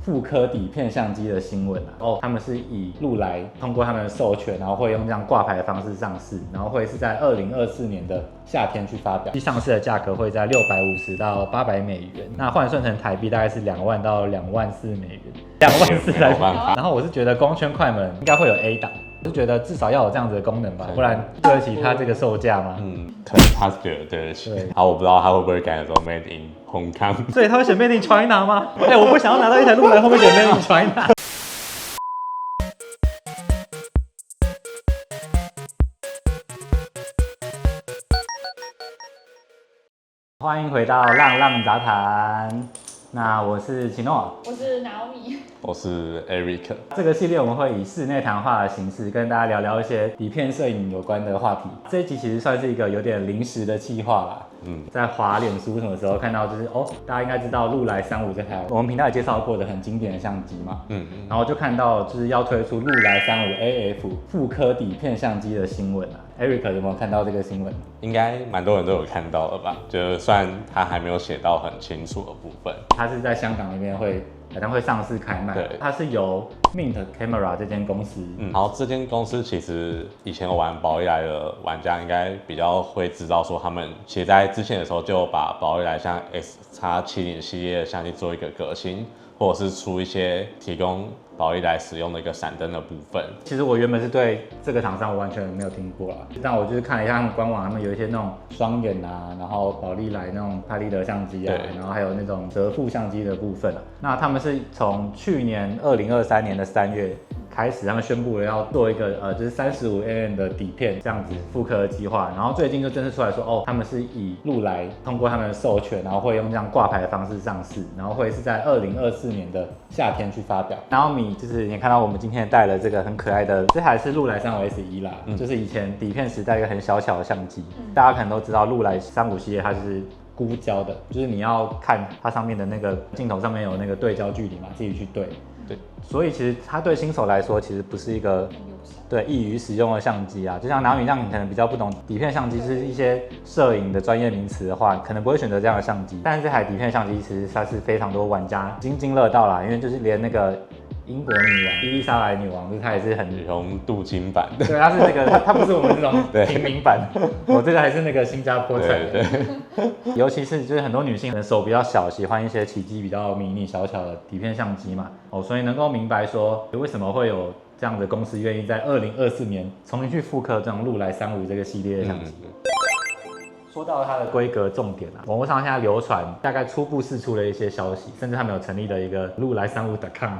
复刻底片相机的新闻啊。他们是以禄来通过他们的授权，然后会用这样挂牌的方式上市，然后会是在2024年的夏天去发表。上市的价格会在650到800美元，那换算成台币大概是2万到2万4美元，2万4来。然后我是觉得光圈快门应该会有 A 档。就觉得至少要有这样子的功能吧，不然对得起它这个售价吗？可能他是觉得对得起。好，我不知道他会不会改说 Made in Hong Kong， 所以他会选 Made in China 吗？我不想要拿到一台禄来后面写 Made in China。欢迎回到浪浪杂谈。那我是奇诺，我是 Naomi， 我是 Eric。这个系列我们会以室内谈话的形式跟大家聊聊一些底片摄影有关的话题。这一集其实算是一个有点临时的企划啦。在滑脸书什么时候看到就是大家应该知道禄来35这台我们频道也介绍过的很经典的相机嘛。然后就看到就是要推出禄来35 AF 复刻底片相机的新闻啊。Eric 有没有看到这个新闻？应该蛮多人都有看到了吧？就虽然他还没有写到很清楚的部分，它是在香港那边好像会上市开卖。它是由 Mint Camera 这间公司。然后这间公司其实以前有玩宝丽来的玩家应该比较会知道说，他们其实在之前的时候就把宝丽来像 X-X70系列的相机做一个革新，或者是出一些提供宝丽来使用的一个闪灯的部分。其实我原本是对这个厂商我完全没有听过啦，但我就是看了一下他们官网，他们有一些那种双眼啊，然后宝丽来那种拍立得相机啊，然后还有那种折副相机的部分啊。那他们是从去年2023年的3月开始，他们宣布了要做一个就是35mm的底片这样子复刻的计划，然后最近就正式出来说他们是以禄来通过他们的授权，然后会用这样挂牌的方式上市，然后会是在2024年的夏天去发表。然后就是你看到我们今天带了这个很可爱的，这台是禄来35 S1 啦，就是以前底片时代一个很小巧的相机。大家可能都知道禄来35系列它是孤焦的，就是你要看它上面的那个镜头上面有那个对焦距离嘛，自己去对。对，所以其实它对新手来说其实不是一个易于使用的相机啊。就像Naomi让你可能比较不懂底片相机是一些摄影的专业名词的话，可能不会选择这样的相机。但是这台底片相机其实它是非常多玩家津津乐道啦，因为就是连那个英国女王伊丽莎白女王，就是她也是很用镀金版的。对，她是那个她不是我们这种平民版，我这个还是那个新加坡产的。尤其是就是很多女性可能手比较小，喜欢一些体积比较迷你小巧的底片相机嘛，所以能够明白说为什么会有这样的公司愿意在2024年重新去复刻这种禄来35这个系列的相机。说到它的规格重点啊，网络上现在流传大概初步释出了一些消息，甚至他们有成立了一个禄来35.com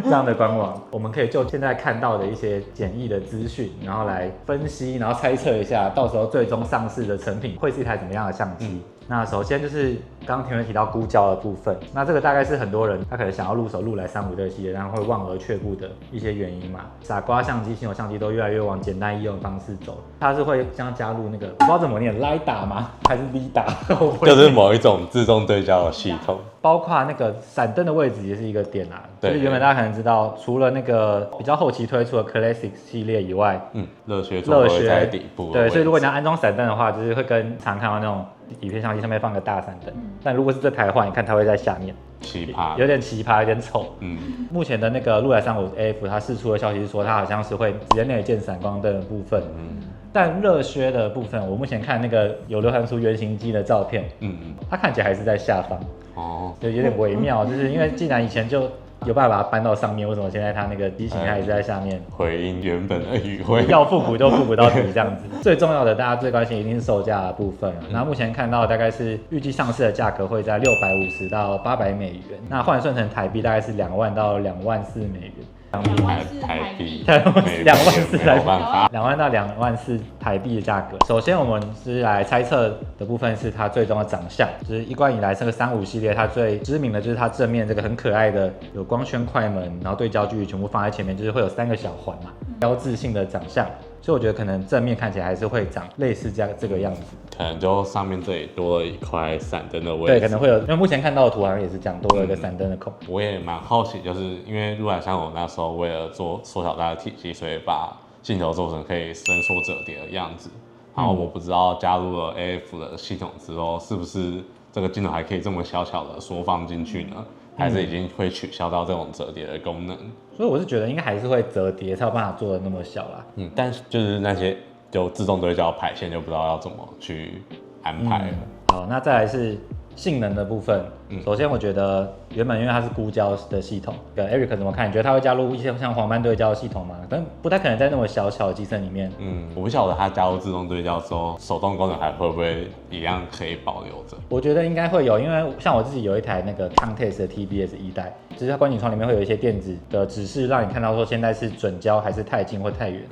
这样的官网，我们可以就现在看到的一些简易的资讯，然后来分析，然后猜测一下，到时候最终上市的成品会是一台怎么样的相机。那首先就是刚刚前面提到孤焦的部分，那这个大概是很多人他可能想要入手禄来35这个系列，然后会望而却步的一些原因嘛。傻瓜相机、新手相机都越来越往简单易用的方式走，它是会将加入那个不知道怎么念 LiDAR 吗？还是 LiDAR？ 就是某一种自动对焦的系统。包括那个闪灯的位置也是一个点啊，就是原本大家可能知道，除了那个比较后期推出的 Classic 系列以外，热靴座会在底部。对，所以如果你要安装闪灯的话，就是会跟常看到那种底片相机上面放个大闪灯，但如果是这台的话，你看它会在下面，奇葩，有点奇葩，有点丑。目前的那个禄来35 AF 它释出的消息是说，它好像是会直接内建闪光灯的部分。但热靴的部分，我目前看那个有流传出原型机的照片，它看起来还是在下方，就有点微妙，就是因为既然以前就有办法把它搬到上面，为什么现在它那个机型它也是在下面？回应原本的语汇，要复古就复古到底这样子。最重要的，大家最关心一定是售价的部分啊。那目前看到大概是预计上市的价格会在650到800美元，那换算成台币大概是2万到2万4美元。台币2万4来，2万到2万4台币的价格。首先我们是来猜测的部分是它最终的长相，就是一贯以来这个35系列它最知名的就是它正面这个很可爱的有光圈快门，然后对焦距离全部放在前面，就是会有3个小环嘛，标志性的长相。所以我觉得可能正面看起来还是会长类似这个样子，可能就上面这里多了一块闪灯的位置。对，可能会有，因为目前看到的图好像也是这样，多了一个闪灯的孔。我也蛮好奇，就是因为禄来35那时候为了做缩小它的体积，所以把镜头做成可以伸缩折叠的样子。然后我不知道加入了 AF 的系统之后，是不是这个镜头还可以这么小巧的缩放进去呢？还是已经会取消到这种折叠的功能？所以我是觉得应该还是会折叠才有办法做的那么小啦。但是就是那些就自动对焦排线就不知道要怎么去安排了。好，那再来是性能的部分。首先我觉得原本因为它是孤焦的系统，Eric 怎么看？你觉得它会加入一些像黄斑对焦的系统吗？但不太可能在那么小巧的机身里面。我不晓得它加入自动对焦之后，手动功能还会不会一样可以保留着？我觉得应该会有，因为像我自己有一台那个 Contax 的 TBS 1代，就是它观景窗里面会有一些电子的指示，让你看到说现在是准焦还是太近或太远。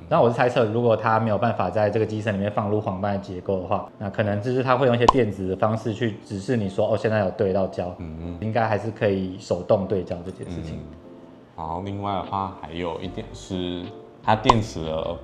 然后我是猜测，如果它没有办法在这个机身里面放入黄斑的结构的话，那可能就是它会用一些电子的方式去指示你说，哦，现在有对到焦。应该还是可以手动对焦这件事情。然后另外的话，还有一点是它电池的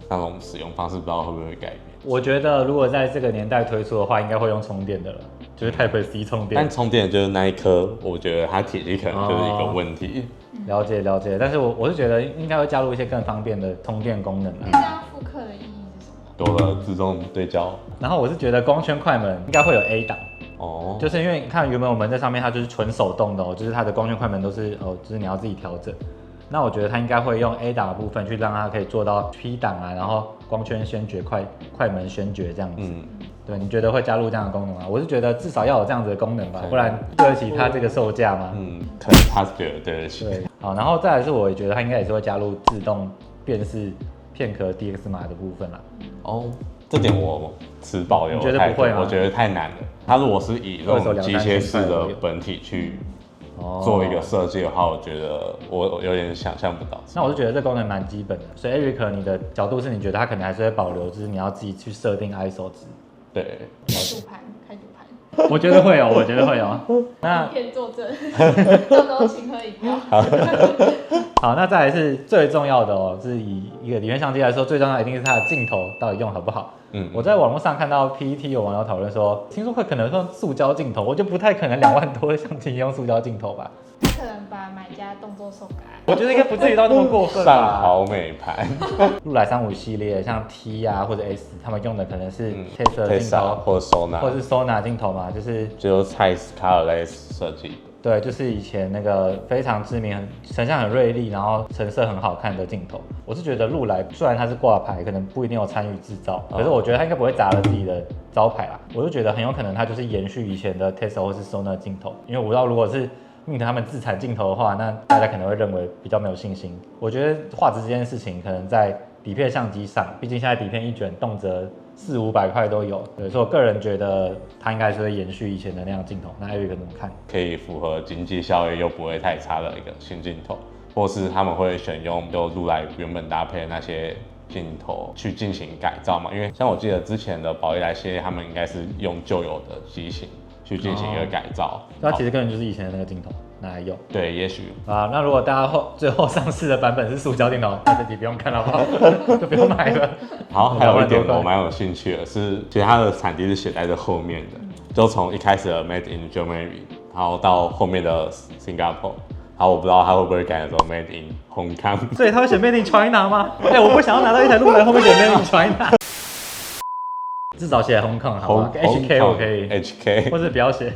那种使用方式，不知道会不会改变。我觉得如果在这个年代推出的话，应该会用充电的了，就是 Type C 充电。但充电就是那一颗，我觉得它体积可能就是一个问题。了解了解，但是我是觉得应该会加入一些更方便的充电功能。这样复刻的意义是什么？多了自动对焦。然后我是觉得光圈快门应该会有 A 档。就是因为你看原本我们在上面它就是纯手动的就是它的光圈快门都是就是你要自己调整。那我觉得它应该会用 A 档的部分去让它可以做到 P 档啊，然后光圈宣觉、快门宣觉这样子。对，你觉得会加入这样的功能吗？我是觉得至少要有这样子的功能吧，不然对得起它这个售价吗？可能它是觉得对得起。对，好，然后再来是我也觉得它应该也是会加入自动辨识片壳 DX 码的部分啦。这点我持保留。你觉得不会吗？我觉得太难了。它如果是以这种机械式的本体去做一个设计的话，我觉得我有点想象不到。那我是觉得这功能蛮基本的，所以 Eric 你的角度是你觉得它可能还是会保留，就是你要自己去设定 ISO 值。对，开赌盘。我觉得会有，我觉得会有。那影片作证，到时候请喝饮料。好，那再来是最重要的是以一个底片相机来说，最重要的一定是它的镜头到底用好不好。我在网络上看到 PTT 有网友讨论说，听说会可能用塑胶镜头，我就不太可能2万多的相机用塑胶镜头吧。可能把买家动作手改。我觉得应该不至于到那么过分吧。上好美盘。禄来35系列像 T 啊或者 S， 他们用的可能是 Tesa 镜头，或者 Sona， 或是 Sona 镜头嘛，就是蔡司卡尔雷斯设计的。对，就是以前那个非常知名、成像很锐利，然后成色很好看的镜头。我是觉得禄来虽然它是挂牌，可能不一定有参与制造，可是我觉得它应该不会砸了自己的招牌啦。我就觉得很有可能它就是延续以前的 Tesa 或是 Sona 镜头，因为我不知道如果是Mint他们自产镜头的话，那大家可能会认为比较没有信心。我觉得画质这件事情可能在底片相机上，毕竟现在底片一卷动辄400-500块都有，对，所以我个人觉得它应该是会延续以前的那样镜头。那 Eric 怎么看？可以符合经济效益又不会太差的一个新镜头，或是他们会选用就禄来原本搭配的那些镜头去进行改造嘛？因为像我记得之前的宝丽来系列，他们应该是用旧有的机型去进行一个改造，它其实根本就是以前的那个镜头拿来用。对，也许啊，那如果大家最后上市的版本是塑胶镜头，那这集不用看了，好不好？就不用买了。好，还有一点我蛮有兴趣的是，其实它的产地是写在这后面的，就从一开始的 Made in Germany， 然后到后面的 Singapore， 然后我不知道它会不会改成 Made in Hong Kong。所以它会写 Made in China 吗？我不想要拿到一台禄来后面写 Made in China。至少写 Hong Kong 好吗 ？HK 我可以 ，HK 或是不要写。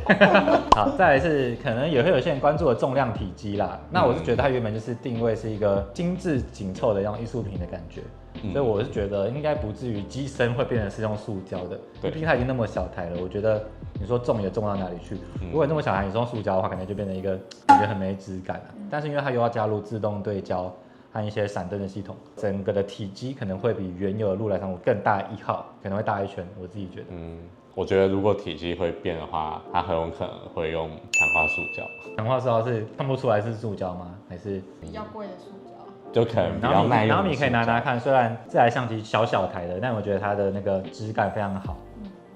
好，再来是可能也会有些人关注的重量体积啦。那我是觉得它原本就是定位是一个精致紧凑的像艺术品的感觉，所以我是觉得应该不至于机身会变成是用塑胶的。毕竟它已经那么小台了，我觉得你说重也重到哪里去？如果那么小台你是用塑胶的话，可能就变成一个感觉很没质感了。但是因为它又要加入自动对焦和一些闪灯的系统，整个的体积可能会比原有的禄来35更大1号，可能会大1圈，我自己觉得。我觉得如果体积会变的话，它很有可能会用强化塑胶。强化塑胶是看不出来是塑胶吗？还是比较贵的塑胶？就可能比较耐用。然后你可以拿看，虽然这台相机小台的，但我觉得它的那个质感非常好，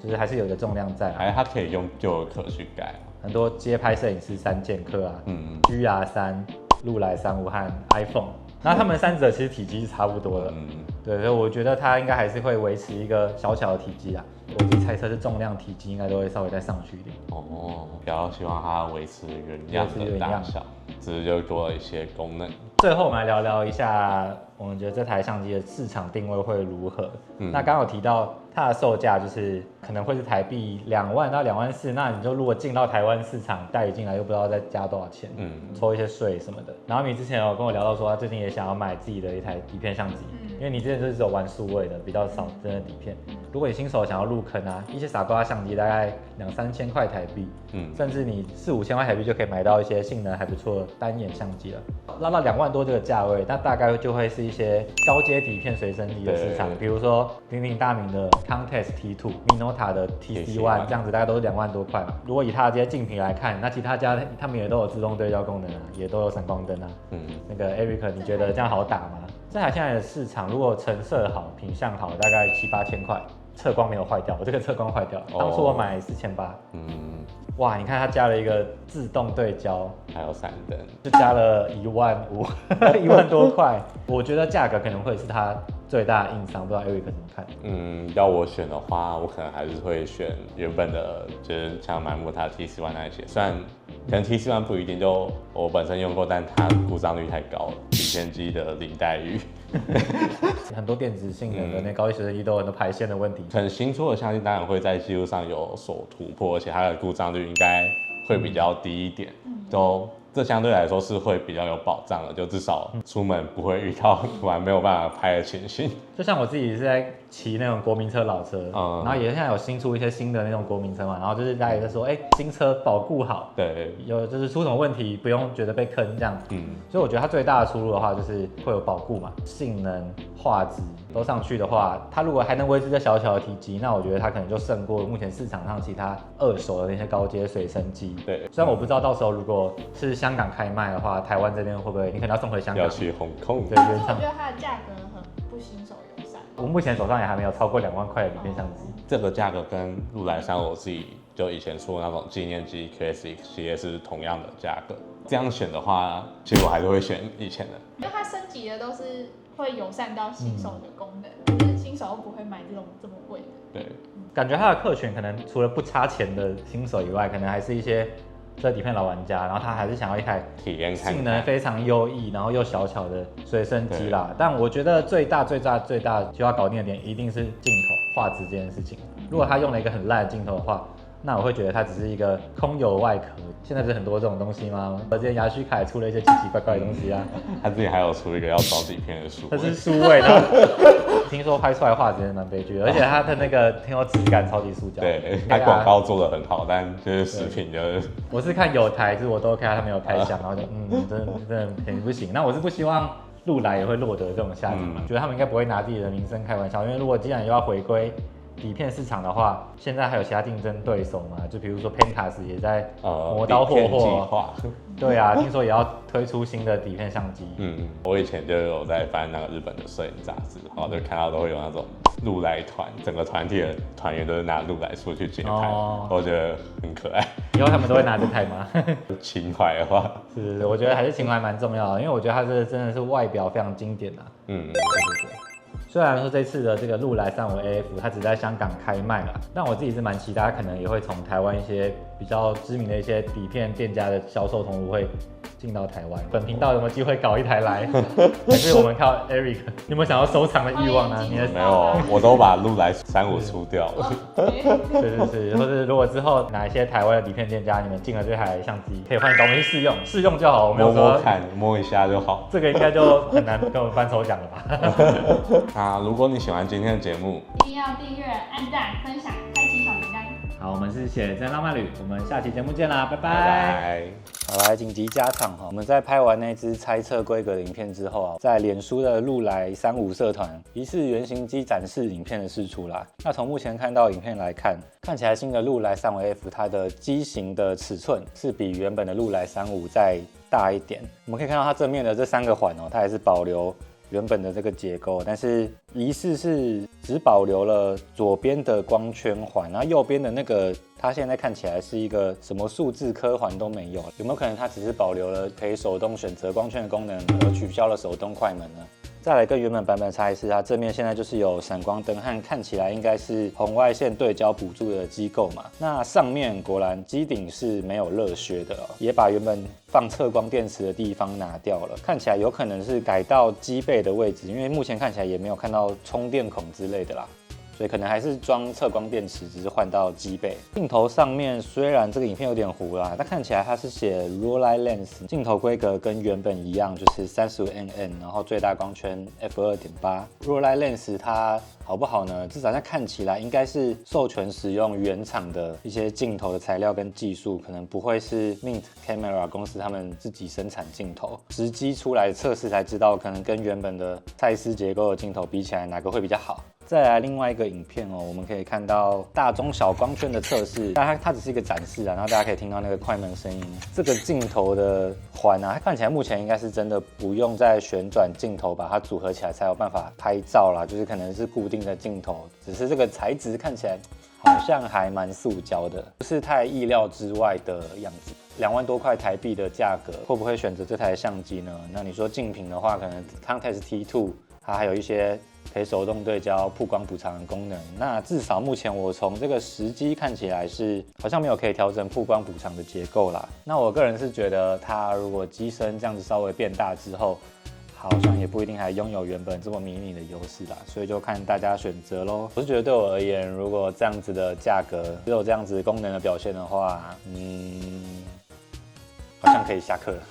就是还是有一个重量在。它可以用旧的壳去改。很多街拍摄影师3剑客啊，GR3、禄来35和 iPhone。那他们3者其实体积是差不多的，对，所以我觉得它应该还是会维持一个小的体积啊。我自己猜测是重量体积应该都会稍微再上去一点。比较希望它维持原样的大小，只是就多了一些功能。最后我们来聊聊一下我们觉得这台相机的市场定位会如何？那刚刚有提到它的售价就是可能会是台币2万到2万4，那你就如果进到台湾市场带进来，又不知道再加多少钱，抽一些税什么的。然后你之前有跟我聊到说，他最近也想要买自己的一台底片相机，因为你之前就是只有玩数位的，比较少真的底片。如果你新手想要入坑啊，一些傻瓜相机大概2、3千块台币，甚至你4、5千块台币就可以买到一些性能还不错的单眼相机了。拉到2万多这个价位，那大概就会是一些高阶底片随身机的市场，比如说鼎鼎大名的 Contax T2、Minolta 的 TC1， 这样子大概都是2万多块嘛。如果以它的这些竞品来看，那其他家他们也都有自动对焦功能啊，也都有闪光灯啊。那个 Eric， 你觉得这样好打吗？这台现在的市场，如果成色好、品相好，大概7、8千块，侧光没有坏掉，我这个侧光坏掉，当初我买4800。哇，你看它加了一个自动对焦，还有闪灯，就加了15000，1万多块。我觉得价格可能会是它最大的硬伤，不知道 Eric 怎么看？要我选的话，我可能还是会选原本的，就是像满木它 T41那一些。虽然可能 T41不一定，就我本身用过，但它故障率太高了，底片机的林黛玉。很多电子性能的那高级随身机都有很多排线的问题。很新出的相机当然会在技术上有所突破，而且它的故障率应该会比较低一点。这相对来说是会比较有保障的，就至少出门不会遇到突然没有办法拍的情形。就像我自己是在骑那种国民车老车，然后也现在有新出一些新的那种国民车嘛，然后就是大家也在说，新车保固好，对，有就是出什么问题不用觉得被坑这样。所以我觉得它最大的出入的话，就是会有保固嘛，性能、画质都上去的话，它如果还能维持这小小的体积，那我觉得它可能就胜过目前市场上其他二手的那些高阶随身机。对，虽然我不知道到时候如果是香港开卖的话，台湾这边会不会你可能要送回香港？要去Hong Kong。对，我觉得它的价格很不新手友善。我目前手上也还没有超过2万块的底片相机。这个价格跟禄来3我自己就以前说的那种纪念机 QSX 系列是同样的价格。这样选的话，其实我还是会选以前的，因为它升级的都是会友善到新手的功能，就是新手不会买这种这么贵的。对，感觉它的客群可能除了不差钱的新手以外，可能还是一些这底片老玩家，然后他还是想要一台体验看性能非常优异，然后又小巧的随身机啦。但我觉得最大需要搞定的点一定是镜头画质这件事情。如果他用了一个很烂的镜头的话，那我会觉得它只是一个空有外壳。现在不是很多这种东西吗？之前雅许卡也出了一些奇奇怪怪的东西啊。他自己还有出一个要找底片的书，它是数位的，听说拍出来画质蛮悲剧的，而且它的那个听说质感超级塑胶。对，它广告做的很好，但就是食品就是。我是看有台，就是我都看他没有开箱，然后就真的肯定不行。那我是不希望禄来也会落得这种下场，觉得他们应该不会拿自己的名声开玩笑，因为如果既然又要回归底片市场的话，现在还有其他竞争对手嘛？就比如说 Pentax 也在磨刀霍霍。对啊，听说也要推出新的底片相机。我以前就有在翻那个日本的摄影杂志，然后就看到都会有那种禄来团，整个团体的团员都是拿禄来出去街拍，我觉得很可爱。以后他们都会拿这台吗？情怀的话，是，我觉得还是情怀蛮重要的，因为我觉得它这真的是外表非常经典啊。对。虽然说这次的这个禄来35 AF 它只在香港开卖了，但我自己是蛮期待，它可能也会从台湾一些比较知名的一些底片店家的销售通路会进到台湾。本频道有没有机会搞一台来？还是我们靠 Eric？ 你有没有想要收藏的欲望呢？没有，我都把禄来35出掉了。是，或者如果之后哪一些台湾的底片店家你们进了这台相机，可以欢迎找我们去试用，试用就好。我没有说摸一下就好。这个应该就很难跟我们颁抽奖了吧？那如果你喜欢今天的节目，一定要订阅、按赞、分享、开启小铃铛。好，我们是写真浪漫旅，我们下期节目见啦，拜拜。拜拜。好，来紧急加场哈！我们在拍完那支猜测规格的影片之后啊，在脸书的禄来35社团疑似原型机展示影片的释出啦。那从目前看到影片来看，看起来新的禄来35 F 它的机型的尺寸是比原本的禄来35再大一点。我们可以看到它正面的这3个环哦，它还是保留原本的这个结构，但是疑似是只保留了左边的光圈环，然后右边的那个它现在看起来是一个什么数字刻环都没有，有没有可能它只是保留了可以手动选择光圈的功能，而取消了手动快门呢？再来跟原本版本差异是，它正面现在就是有闪光灯和看起来应该是红外线对焦补助的机构嘛。那上面果然机顶是没有热靴的也把原本放测光电池的地方拿掉了，看起来有可能是改到机背的位置，因为目前看起来也没有看到充电孔之类的啦。所以可能还是装测光电池，只是换到机背。镜头上面虽然这个影片有点糊啦，但看起来它是写 RAW Lens， 镜头规格跟原本一样，就是35mm，然后最大光圈 f2.8。RAW Lens 它好不好呢？至少它看起来应该是授权使用原厂的一些镜头的材料跟技术，可能不会是 Mint Camera 公司他们自己生产镜头。实机出来测试才知道，可能跟原本的蔡司结构的镜头比起来，哪个会比较好。再来另外一个影片我们可以看到大中小光圈的测试，它只是一个展示然后大家可以听到那个快门声音。这个镜头的环它看起来目前应该是真的不用再旋转镜头把它组合起来才有办法拍照啦，就是可能是固定的镜头，只是这个材质看起来好像还蛮塑胶的，不是太意料之外的样子。2万多块台币的价格，会不会选择这台相机呢？那你说竞品的话，可能 Contax T2 它还有一些可以手动对焦、曝光补偿的功能。那至少目前我从这个实机看起来是好像没有可以调整曝光补偿的结构啦。那我个人是觉得它如果机身这样子稍微变大之后，好像也不一定还拥有原本这么迷你的优势啦，所以就看大家选择咯。我是觉得对我而言，如果这样子的价格，只有这样子功能的表现的话，好像可以下课了。